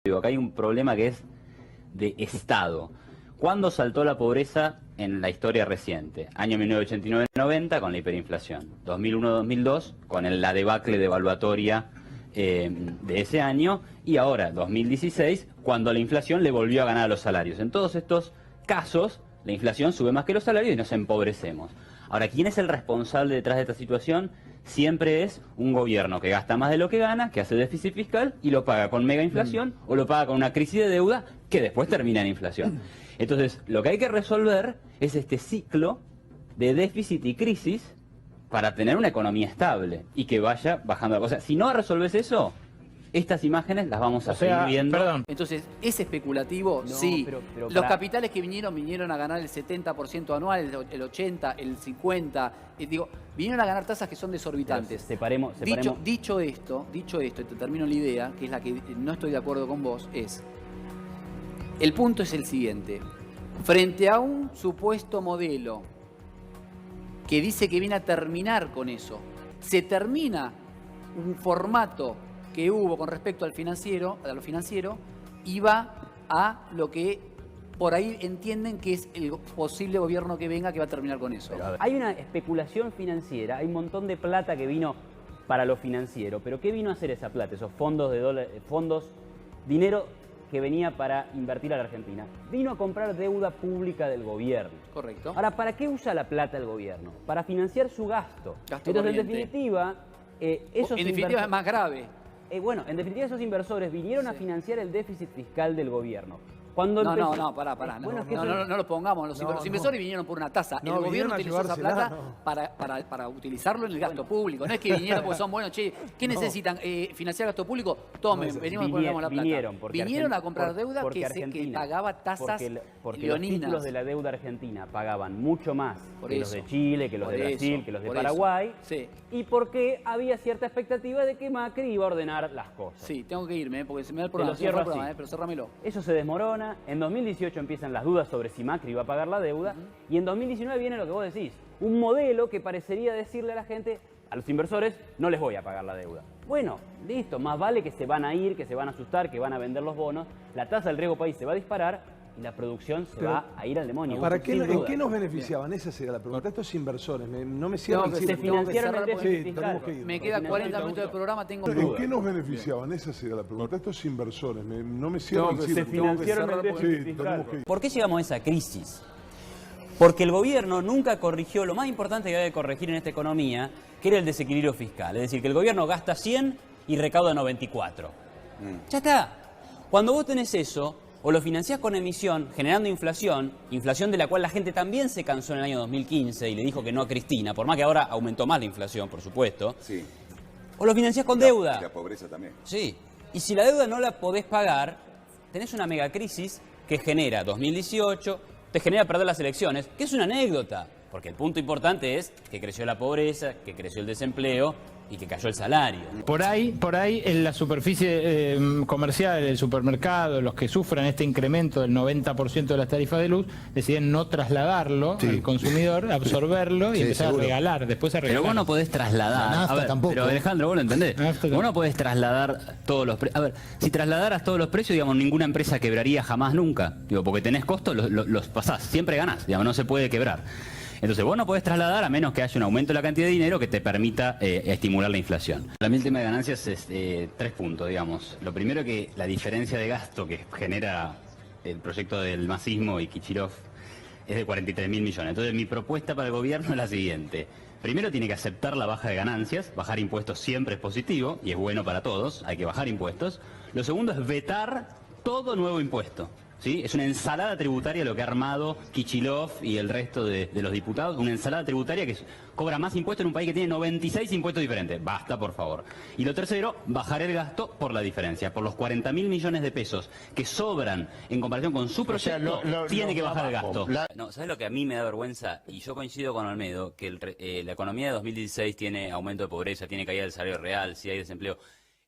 Digo, acá hay un problema que es de Estado. ¿Cuándo saltó la pobreza en la historia reciente? Año 1989-90 con la hiperinflación. 2001-2002 con la debacle devaluatoria de ese año. Y ahora, 2016, cuando la inflación le volvió a ganar a los salarios. En todos estos casos, la inflación sube más que los salarios y nos empobrecemos. Ahora, ¿quién es el responsable detrás de esta situación? Siempre es un gobierno que gasta más de lo que gana, que hace déficit fiscal y lo paga con mega inflación o lo paga con una crisis de deuda que después termina en inflación. Entonces, lo que hay que resolver es este ciclo de déficit y crisis para tener una economía estable y que vaya bajando. O sea, si no resolves eso, estas imágenes las vamos a seguir viendo. Perdón. Entonces, ¿es especulativo? No, sí. pero Los capitales que vinieron a ganar el 70% anual, el 80%, el 50%. Vinieron a ganar tasas que son desorbitantes. Separemos. Dicho esto, y te termino la idea, que es la que no estoy de acuerdo con vos, el punto es el siguiente. Frente a un supuesto modelo que dice que viene a terminar con eso, se termina un formato que hubo con respecto a lo financiero y va a lo que por ahí entienden que es el posible gobierno que venga que va a terminar con eso. Hay una especulación financiera, hay un montón de plata que vino para lo financiero, pero ¿qué vino a hacer esa plata? Esos fondos de dólares, dinero que venía para invertir a la Argentina. Vino a comprar deuda pública del gobierno. Correcto. Ahora, ¿para qué usa la plata el gobierno? Para financiar su gasto. Gasto Entonces, corriente. en definitiva, Es más grave. Bueno, en definitiva esos inversores vinieron a financiar el déficit fiscal del gobierno. Pará. No lo pongamos. Los inversores vinieron por una tasa. El gobierno utilizó esa plata para utilizarlo en el gasto público. No es que vinieron porque son buenos. Che, ¿qué necesitan? ¿Financiar gasto público? Tomen, venimos y ponemos la plata. Vinieron a comprar deuda que pagaba tasas porque los títulos de la deuda argentina pagaban mucho más que los de Chile, que los de Brasil, que los de Paraguay. Sí. Y porque había cierta expectativa de que Macri iba a ordenar las cosas. Sí, tengo que irme porque se me da el Te lo programa. cierro así. Pero cerrámelo. Eso se desmorona. En 2018 empiezan las dudas sobre si Macri va a pagar la deuda. Y en 2019 viene lo que vos decís. Un modelo que parecería decirle a la gente, a los inversores, no les voy a pagar la deuda. Bueno, listo, más vale que se van a ir, que se van a asustar, que van a vender los bonos. La tasa del riesgo país se va a disparar y la producción se va a ir al demonio. ¿En qué nos beneficiaban? Esa sería la pregunta. Estos inversores, no me cierran. Se financiaron el déficit fiscal. Me queda 40 minutos del programa, tengo ¿En dudas. qué nos beneficiaban? Esa sería la pregunta. Estos inversores, no me cierran. Se financiaron el déficit fiscal. Que ir. ¿Por qué llegamos a esa crisis? Porque el gobierno nunca corrigió lo más importante que había que corregir en esta economía, que era el desequilibrio fiscal. Es decir, que el gobierno gasta 100 y recauda 94. Ya está. Cuando vos tenés eso, o lo financiás con emisión, generando inflación de la cual la gente también se cansó en el año 2015 y le dijo que no a Cristina, por más que ahora aumentó más la inflación, por supuesto. Sí. O lo financiás con deuda. Y la pobreza también. Sí. Y si la deuda no la podés pagar, tenés una megacrisis que genera 2018, te genera perder las elecciones, que es una anécdota. Porque el punto importante es que creció la pobreza, que creció el desempleo y que cayó el salario. Por ahí en la superficie comercial, el supermercado, los que sufran este incremento del 90% de las tarifas de luz, deciden no trasladarlo al consumidor, absorberlo y empezar a regalar, después a regalar. Pero vos no podés trasladar. La nafta tampoco. Pero Alejandro, vos lo entendés. Vos no podés trasladar todos los precios. A ver, si trasladaras todos los precios, digamos, ninguna empresa quebraría jamás nunca. Digo, porque tenés costos, los pasás, siempre ganás, digamos, no se puede quebrar. Entonces vos no podés trasladar a menos que haya un aumento de la cantidad de dinero que te permita estimular la inflación. Para mí el tema de ganancias es 3 puntos, digamos. Lo primero, que la diferencia de gasto que genera el proyecto del masismo y Kicillof es de 43.000 millones. Entonces mi propuesta para el gobierno es la siguiente. Primero tiene que aceptar la baja de ganancias, bajar impuestos siempre es positivo y es bueno para todos, hay que bajar impuestos. Lo segundo es vetar todo nuevo impuesto. ¿Sí? Es una ensalada tributaria lo que ha armado Kicillof y el resto de los diputados, una ensalada tributaria que cobra más impuestos en un país que tiene 96 impuestos diferentes. Basta, por favor. Y lo tercero, bajar el gasto por la diferencia, por los 40.000 millones de pesos que sobran en comparación con su proyecto, tiene que bajar el gasto. No, ¿sabes lo que a mí me da vergüenza? Y yo coincido con Olmedo, que la economía de 2016 tiene aumento de pobreza, tiene caída del salario real, si hay desempleo.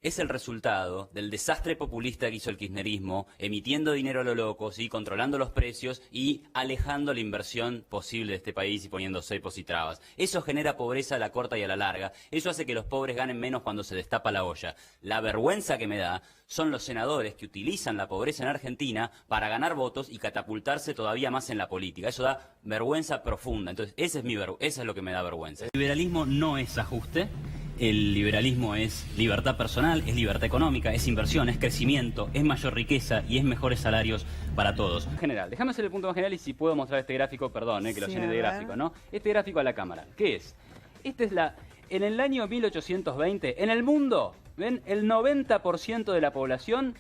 es el resultado del desastre populista que hizo el kirchnerismo, emitiendo dinero a lo loco, ¿sí? Controlando los precios y alejando la inversión posible de este país y poniendo cepos y trabas. Eso genera pobreza a la corta y a la larga. Eso hace que los pobres ganen menos cuando se destapa la olla. La vergüenza que me da son los senadores que utilizan la pobreza en Argentina para ganar votos y catapultarse todavía más en la política. Eso da vergüenza profunda. Entonces, eso es lo que me da vergüenza. El liberalismo no es ajuste. El liberalismo es libertad personal, es libertad económica, es inversión, es crecimiento, es mayor riqueza y es mejores salarios para todos. En general, déjame hacer el punto más general y si puedo mostrar este gráfico, perdón, que lo llene de gráfico, ¿no? Este gráfico a la cámara, ¿qué es? Este es en el año 1820, en el mundo, ¿ven? El 90% de la población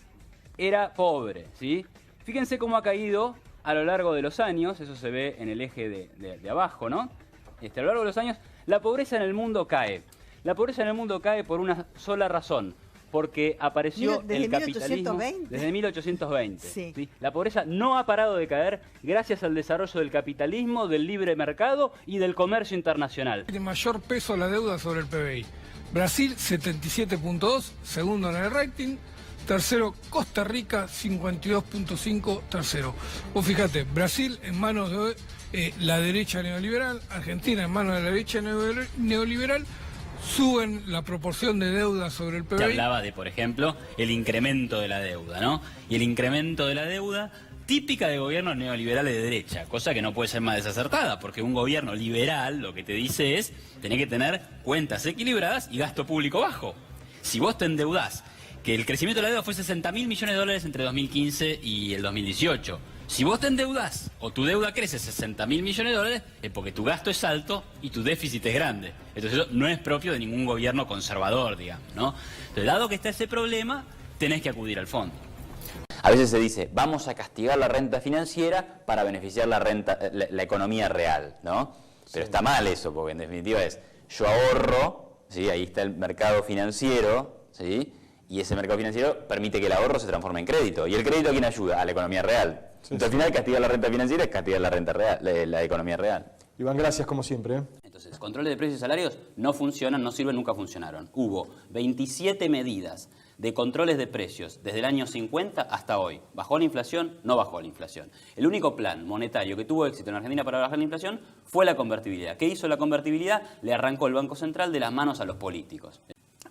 era pobre, ¿sí? Fíjense cómo ha caído a lo largo de los años, eso se ve en el eje de abajo, ¿no? A lo largo de los años, la pobreza en el mundo cae. La pobreza en el mundo cae por una sola razón, porque apareció el capitalismo desde 1820. Sí. ¿Sí? La pobreza no ha parado de caer gracias al desarrollo del capitalismo, del libre mercado y del comercio internacional. Tiene mayor peso la deuda sobre el PBI. Brasil 77.2, segundo en el rating. Tercero, Costa Rica, 52.5, tercero. Vos fíjate, Brasil en manos de la derecha neoliberal, Argentina en manos de la derecha neoliberal, suben la proporción de deuda sobre el PBI. Se hablaba de, por ejemplo, el incremento de la deuda, ¿no? Y el incremento de la deuda típica de gobiernos neoliberales de derecha, cosa que no puede ser más desacertada, porque un gobierno liberal lo que te dice es, tenés que tener cuentas equilibradas y gasto público bajo. Si vos te endeudás, que el crecimiento de la deuda fue 60.000 millones de dólares entre 2015 y el 2018. Si vos te endeudás o tu deuda crece 60.000 millones de dólares, es porque tu gasto es alto y tu déficit es grande. Entonces eso no es propio de ningún gobierno conservador, digamos, ¿no? Entonces, dado que está ese problema, tenés que acudir al fondo. A veces se dice, vamos a castigar la renta financiera para beneficiar la economía real, ¿no? Pero está mal eso, porque en definitiva es, yo ahorro, ¿sí? Ahí está el mercado financiero, ¿sí? Y ese mercado financiero permite que el ahorro se transforme en crédito. ¿Y el crédito a quién ayuda? A la economía real. Entonces, al final, castigar la renta financiera es castigar la renta real, la economía real. Iván, gracias como siempre. Entonces, controles de precios y salarios no funcionan, no sirven, nunca funcionaron. Hubo 27 medidas de controles de precios desde el año 50 hasta hoy. ¿Bajó la inflación? No bajó la inflación. El único plan monetario que tuvo éxito en Argentina para bajar la inflación fue la convertibilidad. ¿Qué hizo la convertibilidad? Le arrancó el Banco Central de las manos a los políticos.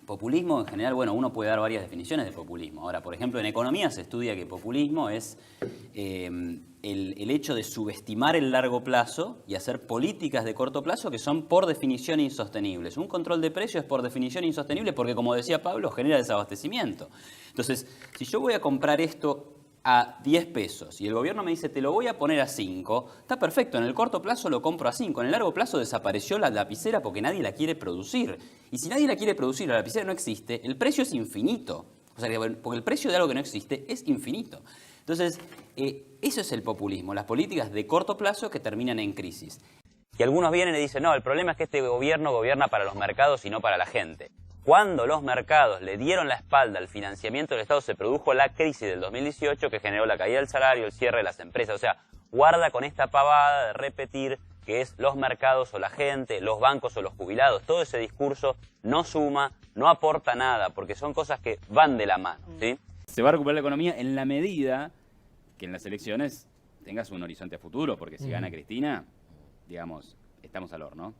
Populismo, en general, bueno, uno puede dar varias definiciones de populismo. Ahora, por ejemplo, en economía se estudia que populismo es el hecho de subestimar el largo plazo y hacer políticas de corto plazo que son por definición insostenibles. Un control de precios es por definición insostenible porque, como decía Pablo, genera desabastecimiento. Entonces, si yo voy a comprar esto a 10 pesos y el gobierno me dice te lo voy a poner a 5, está perfecto, en el corto plazo lo compro a 5, en el largo plazo desapareció la lapicera porque nadie la quiere producir. Y si nadie la quiere producir, la lapicera no existe, el precio es infinito. O sea, porque el precio de algo que no existe es infinito. Entonces, eso es el populismo, las políticas de corto plazo que terminan en crisis. Y algunos vienen y dicen, no, el problema es que este gobierno gobierna para los mercados y no para la gente. Cuando los mercados le dieron la espalda al financiamiento del Estado, se produjo la crisis del 2018 que generó la caída del salario, el cierre de las empresas. O sea, guarda con esta pavada de repetir que es los mercados o la gente, los bancos o los jubilados. Todo ese discurso no suma, no aporta nada, porque son cosas que van de la mano, ¿sí? Se va a recuperar la economía en la medida que en las elecciones tengas un horizonte a futuro, porque si gana Cristina, digamos, estamos al horno.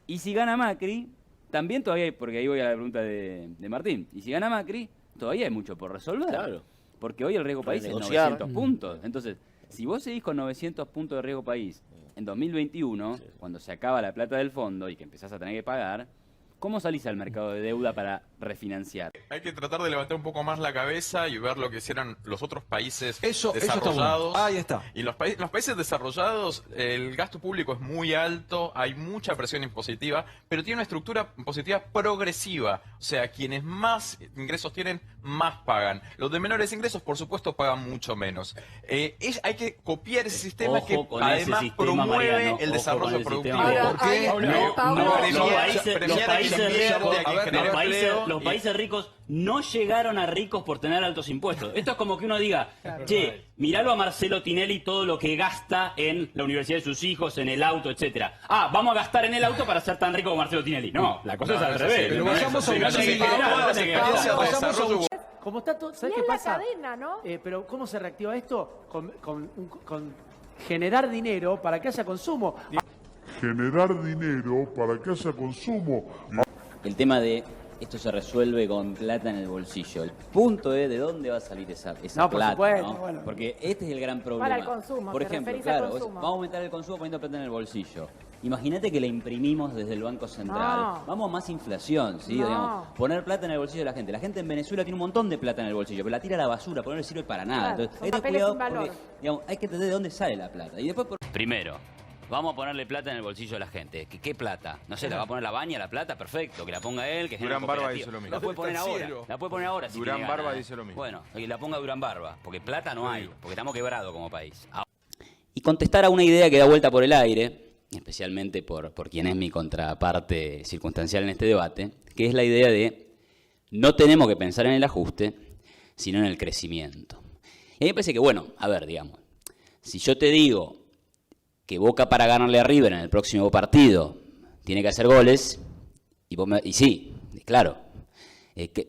Y si gana Macri, también todavía hay, porque ahí voy a la pregunta de Martín, y si gana Macri, todavía hay mucho por resolver. Claro. Porque hoy el riesgo país es 900 puntos. Entonces, si vos seguís con 900 puntos de riesgo país en 2021, cuando se acaba la plata del fondo y que empezás a tener que pagar, ¿cómo salís al mercado de deuda para refinanciar? Hay que tratar de levantar un poco más la cabeza y ver lo que hicieron los otros países desarrollados. Eso está bueno. Ahí está. Y los países desarrollados, el gasto público es muy alto, hay mucha presión impositiva, pero tiene una estructura impositiva progresiva. O sea, quienes más ingresos tienen, más pagan. Los de menores ingresos, por supuesto, pagan mucho menos. Hay que copiar ese sistema que además promueve el desarrollo productivo. Los países Los países ricos no llegaron a ricos por tener altos impuestos. Esto es como que uno diga, che, miralo a Marcelo Tinelli todo lo que gasta en la universidad de sus hijos, en el auto, etcétera. Ah, vamos a gastar en el auto para ser tan rico como Marcelo Tinelli. No, la cosa es al revés. Pero vayamos a Como está todo, ¿sabes qué pasa? Cadena, ¿no? Pero ¿cómo se reactiva esto? Con generar dinero para que haya consumo. Generar dinero para que haya consumo. El tema de esto se resuelve con plata en el bolsillo. El punto es de dónde va a salir esa plata, supuesto, ¿no? bueno. Porque este es el gran problema. Para el consumo, por ejemplo, claro, vamos a aumentar el consumo poniendo plata en el bolsillo. Imagínate que la imprimimos desde el Banco Central. No. Vamos a más inflación, ¿sí? No. Digamos, poner plata en el bolsillo de la gente. La gente en Venezuela tiene un montón de plata en el bolsillo, pero la tira a la basura, porque no le sirve para nada. Claro, entonces, hay que tener cuidado porque, digamos, hay que entender de dónde sale la plata. Y después Primero, vamos a ponerle plata en el bolsillo de la gente. ¿Qué plata? No sé, ¿la va a poner la Baña, la plata? Perfecto, que la ponga él, que Durán Barba dice lo mismo. La puede poner ahora. La puede poner ahora si Durán tiene Barba ganas. dice lo mismo. Bueno, que la ponga Durán Barba, porque plata no hay, porque estamos quebrados como país. Y contestar a una idea que da vuelta por el aire, especialmente por quien es mi contraparte circunstancial en este debate, que es la idea de no tenemos que pensar en el ajuste, sino en el crecimiento. Y a mí me parece que, bueno, a ver, digamos, si yo te digo que Boca para ganarle a River en el próximo partido tiene que hacer goles, y sí, claro,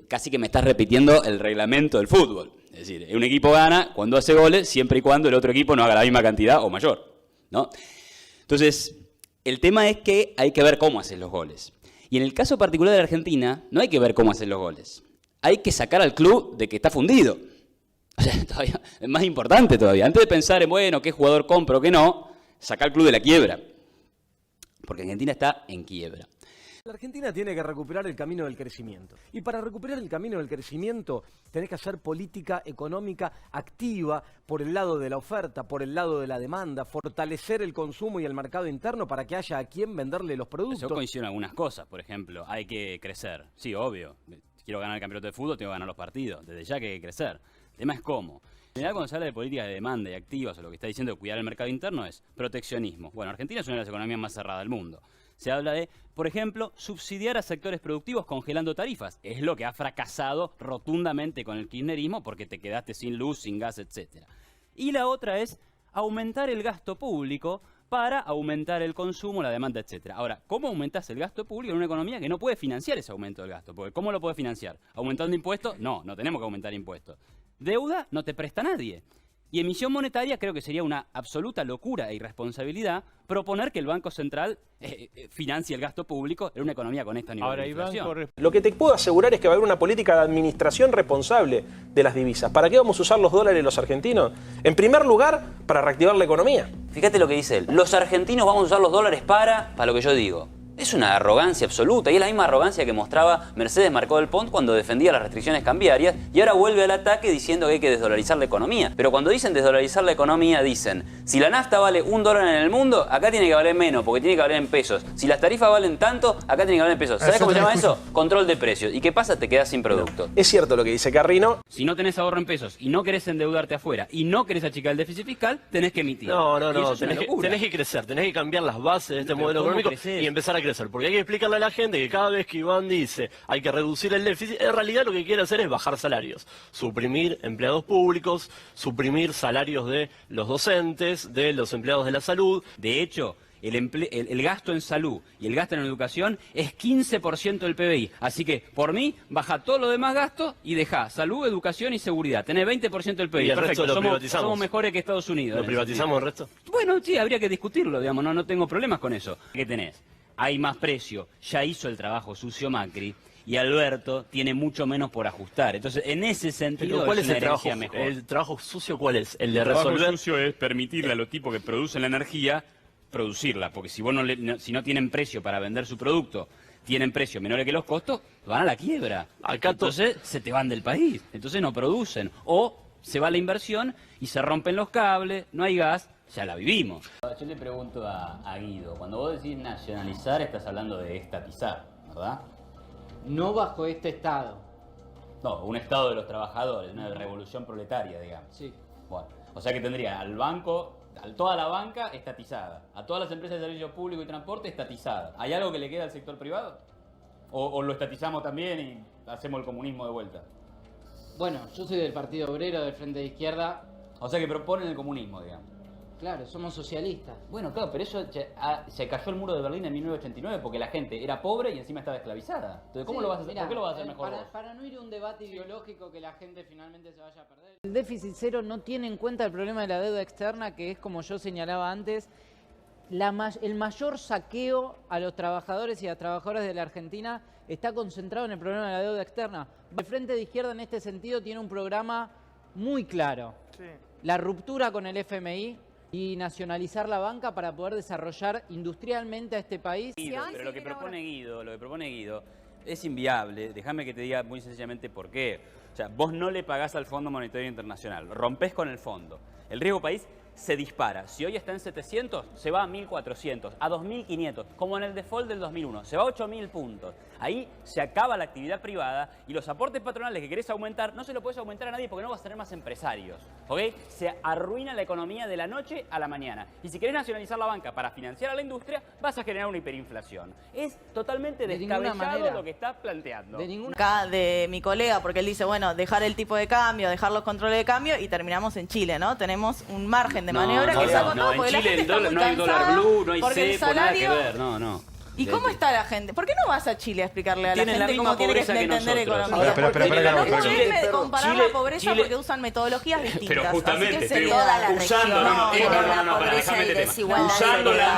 casi que me estás repitiendo el reglamento del fútbol. Es decir, un equipo gana cuando hace goles, siempre y cuando el otro equipo no haga la misma cantidad o mayor, ¿no? Entonces, el tema es que hay que ver cómo haces los goles. Y en el caso particular de la Argentina, no hay que ver cómo haces los goles. Hay que sacar al club de que está fundido. O sea, todavía, es más importante todavía. Antes de pensar en, bueno, qué jugador compro o qué no, sacar al club de la quiebra. Porque Argentina está en quiebra. La Argentina tiene que recuperar el camino del crecimiento. Y para recuperar el camino del crecimiento tenés que hacer política económica activa por el lado de la oferta, por el lado de la demanda, fortalecer el consumo y el mercado interno para que haya a quien venderle los productos. Yo coincido en algunas cosas, por ejemplo, hay que crecer. Sí, obvio. Quiero ganar el campeonato de fútbol, tengo que ganar los partidos. Desde ya que hay que crecer. El tema es cómo. En general, cuando se habla de políticas de demanda y activas, o lo que está diciendo de cuidar el mercado interno, es proteccionismo. Bueno, Argentina es una de las economías más cerradas del mundo. Se habla de, por ejemplo, subsidiar a sectores productivos congelando tarifas. Es lo que ha fracasado rotundamente con el kirchnerismo porque te quedaste sin luz, sin gas, etc. Y la otra es aumentar el gasto público para aumentar el consumo, la demanda, etc. Ahora, ¿cómo aumentas el gasto público en una economía que no puede financiar ese aumento del gasto? Porque ¿cómo lo puede financiar? ¿Aumentando impuestos? No, no tenemos que aumentar impuestos. Deuda no te presta nadie. Y emisión monetaria creo que sería una absoluta locura e irresponsabilidad proponer que el Banco Central financie el gasto público en una economía con esta nivel de inflación. Lo que te puedo asegurar es que va a haber una política de administración responsable de las divisas. ¿Para qué vamos a usar los dólares los argentinos? En primer lugar, para reactivar la economía. Fíjate lo que dice él. Los argentinos vamos a usar los dólares para lo que yo digo. Es una arrogancia absoluta y es la misma arrogancia que mostraba Mercedes Marcó del Pont cuando defendía las restricciones cambiarias y ahora vuelve al ataque diciendo que hay que desdolarizar la economía. Pero cuando dicen desdolarizar la economía dicen, si la nafta vale $1 en el mundo, acá tiene que valer menos porque tiene que valer en pesos. Si las tarifas valen tanto, acá tiene que valer en pesos. ¿Sabes cómo se llama eso? Control de precios. ¿Y qué pasa? Te quedas sin producto. Es cierto lo que dice Carrino. Si no tenés ahorro en pesos y no querés endeudarte afuera y no querés achicar el déficit fiscal, tenés que emitir. No, tenés que crecer, tenés que cambiar las bases de este modelo económico y empezar a crecer. Porque hay que explicarle a la gente que cada vez que Iván dice hay que reducir el déficit, en realidad lo que quiere hacer es bajar salarios, suprimir empleados públicos, suprimir salarios de los docentes, de los empleados de la salud. De hecho, el gasto en salud y el gasto en educación es 15% del PBI. Así que, por mí, baja todo lo demás gasto y deja salud, educación y seguridad. Tenés 20% del PBI. Y el resto lo privatizamos. Somos mejores que Estados Unidos. ¿Lo privatizamos el resto? Bueno, sí, habría que discutirlo, digamos, no tengo problemas con eso. ¿Qué tenés? Hay más precio, ya hizo el trabajo sucio Macri y Alberto tiene mucho menos por ajustar. Entonces, en ese sentido, ¿cuál es una herencia mejor? mejor. ¿El trabajo sucio cuál es? El de El trabajo resolver. sucio es permitirle a los tipos que producen la energía producirla, porque si vos si no tienen precio para vender su producto, tienen precios menores que los costos, van a la quiebra. Entonces se te van del país, entonces no producen. O se va la inversión y se rompen los cables, no hay gas. Ya la vivimos. Yo le pregunto a Guido, cuando vos decís nacionalizar, estás hablando de estatizar, ¿verdad? No bajo este estado. No, un estado de los trabajadores, una revolución proletaria, digamos. Sí. Bueno, o sea que tendría al banco, a toda la banca estatizada, a todas las empresas de servicio público y transporte estatizada. ¿Hay algo que le queda al sector privado? ¿O lo estatizamos también y hacemos el comunismo de vuelta? Bueno, yo soy del Partido Obrero, del Frente de Izquierda. O sea que proponen el comunismo, digamos. Claro, somos socialistas. Bueno, claro, pero eso se cayó el muro de Berlín en 1989 porque la gente era pobre y encima estaba esclavizada. Entonces, ¿cómo lo vas a hacer? Mirá, ¿Por qué lo vas a hacer mejor vos? Para no ir a un debate ideológico que la gente finalmente se vaya a perder. El déficit cero no tiene en cuenta el problema de la deuda externa, que es, como yo señalaba antes, el mayor saqueo a los trabajadores y a las trabajadoras de la Argentina está concentrado en el problema de la deuda externa. El Frente de Izquierda en este sentido tiene un programa muy claro. Sí. La ruptura con el FMI y nacionalizar la banca para poder desarrollar industrialmente a este país. Pero lo que propone Guido es inviable. Déjame que te diga muy sencillamente por qué. O sea, vos no le pagás al Fondo Monetario Internacional, rompés con el fondo. El riesgo país se dispara. Si hoy está en 700, se va a 1.400, a 2.500, como en el default del 2001. Se va a 8.000 puntos. Ahí se acaba la actividad privada y los aportes patronales que querés aumentar, no se lo puedes aumentar a nadie porque no vas a tener más empresarios. ¿Ok? Se arruina la economía de la noche a la mañana. Y si querés nacionalizar la banca para financiar a la industria, vas a generar una hiperinflación. Es totalmente descabellado lo que estás planteando. Acá de mi colega, porque él dice, bueno, dejar el tipo de cambio, dejar los controles de cambio y terminamos en Chile, ¿no? Tenemos un margen de maniobra que saco todo porque la gente está muy no hay dólar blue, no hay porque cepo, nada que ver, no. ¿Y cómo está la gente? ¿Por qué no vas a Chile a explicarle a la Tienen gente cómo tiene que entender economía? Espera, No puedes comparar la pobreza porque usan metodologías distintas. Pero justamente, usando la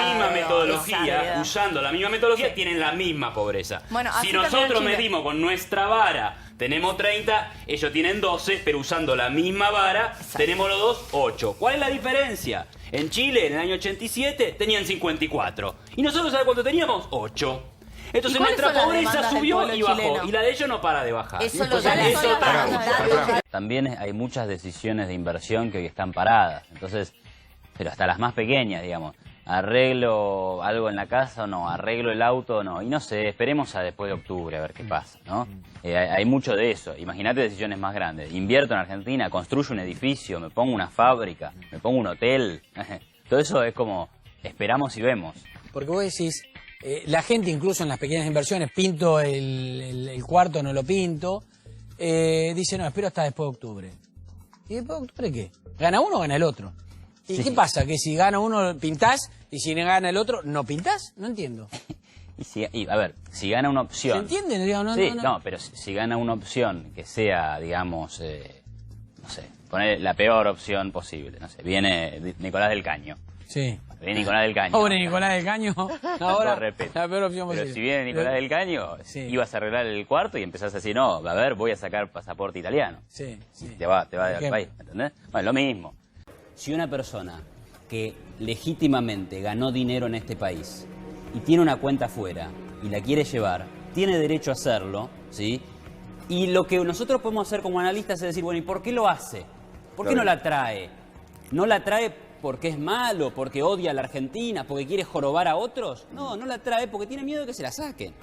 misma metodología, tienen la misma pobreza. Bueno, si nosotros medimos con nuestra vara, tenemos 30, ellos tienen 12, pero usando la misma vara, tenemos los dos 8. ¿Cuál es la diferencia? En Chile, en el año 87, tenían 54. Y nosotros, ¿sabes cuánto teníamos? 8. Entonces nuestra pobreza subió y bajó. Chileno? Y la de ellos no para de bajar. También hay muchas decisiones de inversión que hoy están paradas. Entonces, pero hasta las más pequeñas, digamos. ¿Arreglo algo en la casa o no? ¿Arreglo el auto o no? Y no sé, esperemos a después de octubre a ver qué pasa, ¿no? Hay mucho de eso. Imagínate decisiones más grandes. Invierto en Argentina, construyo un edificio, me pongo una fábrica, me pongo un hotel. Todo eso es como, esperamos y vemos. Porque vos decís, la gente incluso en las pequeñas inversiones, pinto el cuarto, no lo pinto, dice, no, espero hasta después de octubre. ¿Y después de octubre qué? ¿Gana uno o gana el otro? ¿Y qué pasa? ¿Que si gana uno pintás y si gana el otro no pintás? No entiendo. A ver, si gana una opción... ¿Se entiende? No, pero si gana una opción que sea, digamos, no sé, poner la peor opción posible. No sé, viene Nicolás del Caño. Sí. Viene Nicolás del Caño. Pobre Nicolás del Caño. Ahora, la peor opción posible. Pero si viene Nicolás del Caño, ibas a arreglar el cuarto y empezás a decir, no, a ver, voy a sacar pasaporte italiano. Sí. Te va al país, ¿entendés? Bueno, lo mismo. Si una persona que legítimamente ganó dinero en este país y tiene una cuenta afuera y la quiere llevar, tiene derecho a hacerlo, ¿sí? Y lo que nosotros podemos hacer como analistas es decir, bueno, ¿y por qué lo hace? ¿Por qué no la trae? ¿No la trae porque es malo, porque odia a la Argentina, porque quiere jorobar a otros? No, no la trae porque tiene miedo de que se la saquen.